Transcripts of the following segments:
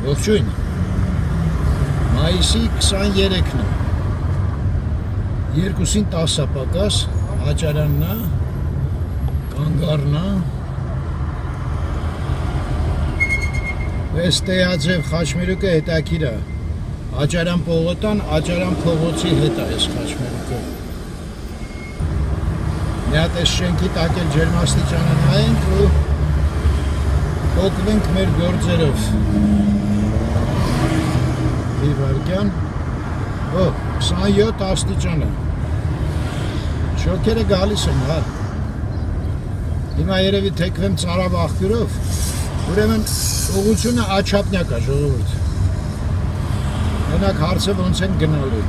Ողջույն, մայիսի 23-ն է, 2-ին 10 պակաս, Աճարանն է, Կանգառն է, այս Տեաձև խաչմերուկը հետաքրքիր է, Աճարան պողոտան, Աճարան փողոցի հետ է այս խաչմերուկը։ Մի հատ այս շենքի տակ էլ ջերմաստիճանը նայենք ու օգնենք մեր գործերով։ Իվարկյան, 27 աստիճան է, շոքերը գալիս են, հա։ Հիմա երևի թեքվեմ ծարավ աղբյուրով, ուրեմն ուղղությունը աչափնյակ է, ժողովուրդ։ Մենակ հարցը ոնց են գնալու։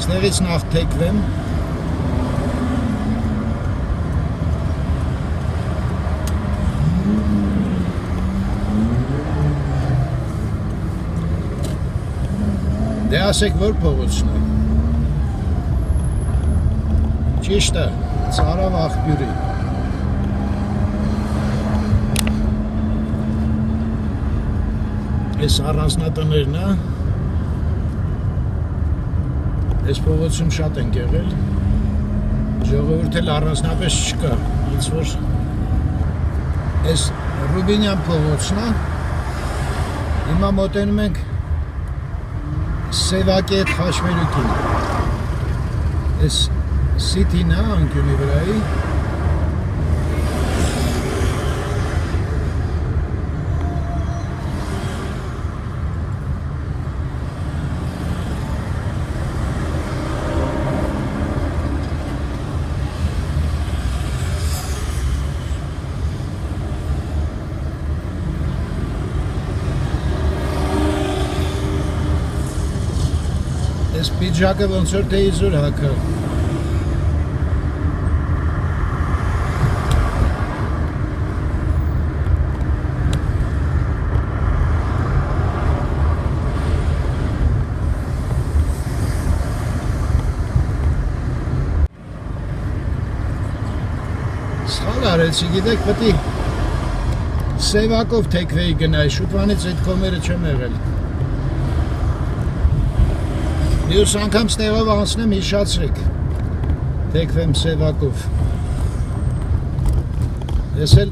Ստեղից նախ թեքվեմ, դե ասեք որ փողոցն է։ Ճիշտ է, ծարավ աղբյուրի։ Այս առանձնատներն է, այս փողոցում շատ են եղել, ժողովուրդ էլ առանձնապես չկա, ինձ որ այս Ռուբինյան փողոցն է, հիմա մոտենում ենք Սևակի հետ խաչմերուկին, այս սիթին է անկյունի վրայի, այս պիջակը ոնց որ թե իզուր հակը։ Սխալ արեցի, գիտեք, պետք է Սևակով թեքվեի գնայի, շուտվանից այդ կոմերը չեմ եղել։ Մյուս անգամ ստեղով անցնեմ հիշացրեք, թեքվեմ Սևակով։ Ես էլ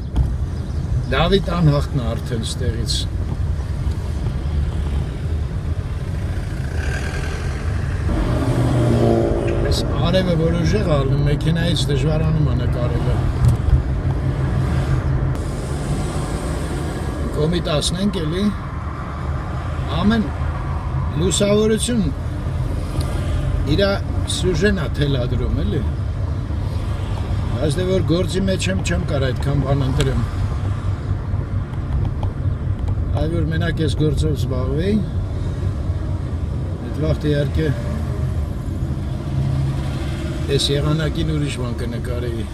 Դավիթ անհախտն է արդեն ստեղից։ Ես արևը որ ուժեղ ալնում, մեքենայից դժվարանում է նկարելը։ Կոմի 15 էլի, ամեն լուսավորություն իրա սյուժեն է թելադրում, էլի։ Բայց դե որ գործի մեջ չեմ կար այդքան բան ընտրեմ։ Այ որ մենակ ես գործով զբաղվեի, այդ վաղտ իհարկե ես եղանակին ուրիշ բան կնկարեի։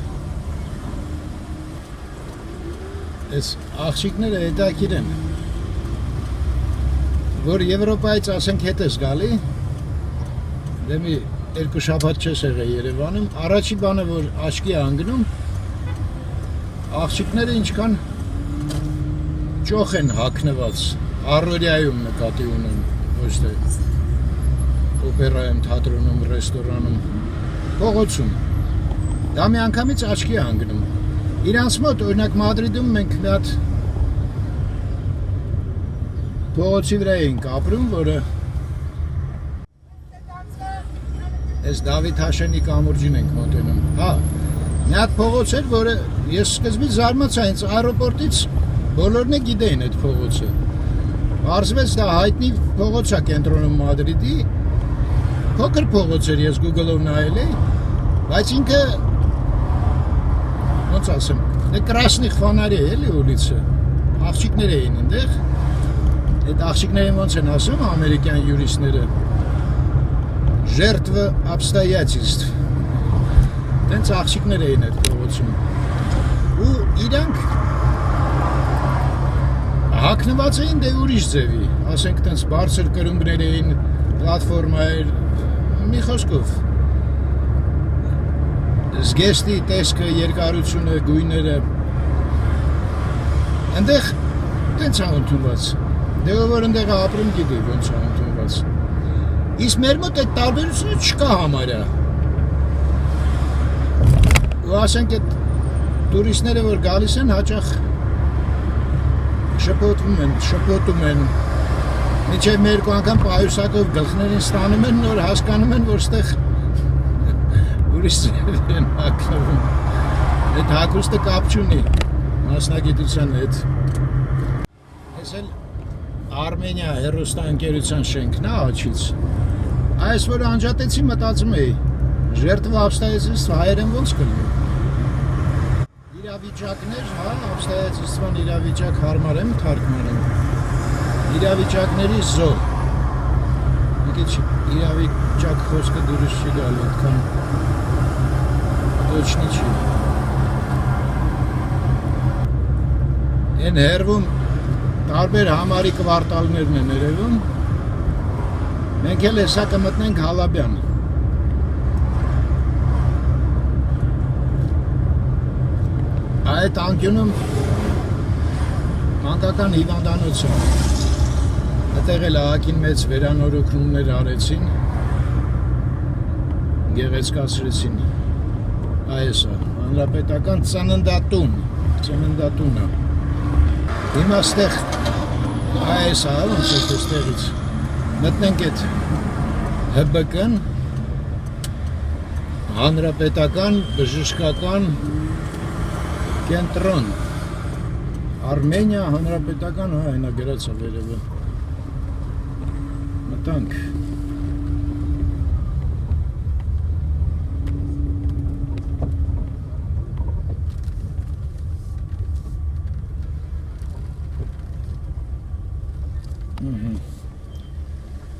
Այս աղջիկները հետաքրքիր են, որ Եվրոպայից ասենք հետ ես գալի, դե մի երկու շաբաթ չես եղել Երևանում, առաջի բանը որ աչքի է ընկնում, աղջիկները ինչքան ճոխ են հագնված, առօրյայում նկատի ունեն, ոչ թե օպերայում, թատրոնում, ռեստորանում, փողոցում։ Դա մի անգամից աչքի է ընկնում։ Իրանց մոտ, օրինակ Մադրիդում մենք մի հատ փողոցի վրա էինք ապրում, որը այս Դավիթ Հաշենի կամուրջին ենք մոտենում, հա, մի հատ փողոց էր, որը ես սկզբից զարմացա, հենց այրոպորտից բոլորն է գիտեին այդ փողոցը, պարզվեց դա հայտնի փողոց է կենտրոնում Մադրիդի, փոքր փողոց էր, ես Google-ով նայել էի, բայց ինքը, ոնց ասեմ, կրասնիխ ֆանարի է էլի ուլիցը, աղջիկներ էին ընդեղ, այդ աղջիկներին ոնց են ասում ամերիկյան յուրիստները, Ժերտվը обстоятельств, տենց աղջիկներ էին այդ փողոցում, ու իրանք հագնված էին դե ուրիշ ձևի, ասենք տենց բարձր կրունկներ էին, պլատֆորմա էր, մի խոսքով, զգեստի տեսքը, երկարությունը, գույները, ընդեղ տենց ա ընդունված, Դե որ ընդեղ ապրում գիտի ոնց է ընդունված։ Իսկ մեր մոտ այդ տարբերությունը չկա համարյա։ Ու ասենք այդ տուրիստները որ գալիս են հաճախ շփոթում են։ Միջև մի երկու անգամ պայուսակով գլխներին ստանում են, նոր հասկանում են, որ ստեղ տուրիստներ են հագնվում։ Այդ հագուստը կապ չունի մասնագիտության հետ։ Ես էլ Արմենիա հեռուստաընկերության շենքն է Աջից։ Այս որ անջատեցի մտածում էի, ժերտվա обстоятельств հայերեն ոնց կլինի։ Իրավիճակներ, հա, обстоятельствան իրավիճակ հարմար եմ թարգմանում։ Իրավիճակների զոհ։ Եկեք իրավիճակ խոսքը դուրս չի գալու, այդքան точно չի։ Են հերվում տարբեր համարի կվարտալներն են երևում։ Մենք էլ հեսա կմտնենք Հալաբյան։ Այդ անկյունում մանկական հիվանդանոց է։ Այդտեղ էլ ահագին մեծ վերանորոգումներ արեցին, գեղեցկացրեցին։ Այս է, հանրապետական ծննդատունը։ Հիմա ստեղ այս է, ոնց է ստեղից։ Մտնենք այդ ՀԲԿ-ն, հանրապետական բժշկական կենտրոն, Արմենիա հանրապետական, հա, այնա գրած է վերևը։ Մտանք։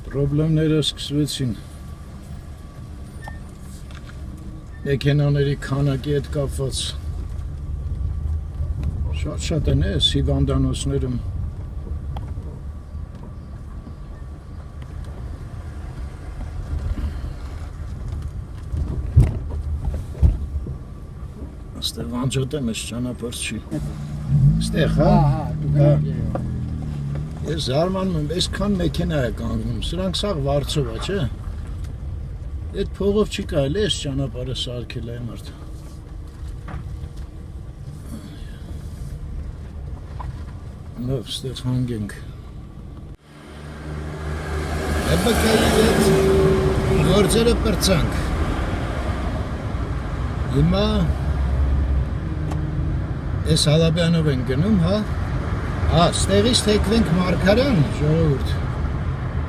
Պրոբլեմները սկսվեցին մեքենաների քանակի հետ կապված շատ են էս հիվանդանոցներում Ստեղ անջոտ եմ ես ճանապարհ չի Ստեղ հա Ես զարմանում եմ, այսքան մեքենա է կանգնում, սրանք սաղ վարձով է, չէ։ Այդ փողով չի կարելի այս ճանապարհը սարքել է մարդ։ Լավ, ստեղ հանգենք։ ՀԲԿ-ի հետ գործերը պրծանք։ Հիմա այս Հալաբյանով են գնում, հա։ Ստեղից թեքվենք Մարգարյան, ժողովուրդ,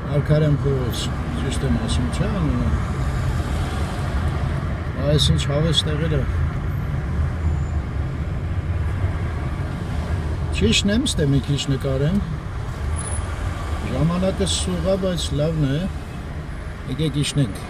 Մարգարյան փողոց, ճիշտ եմ ասում, չէ՞ անունը։ Այս ինչ հավես տեղերը։ Ճիշտն եմ, ստե մի քիչ նկարեմ։ Ժամանակը սուղ է, բայց լավն է։ Եկեք իջնենք։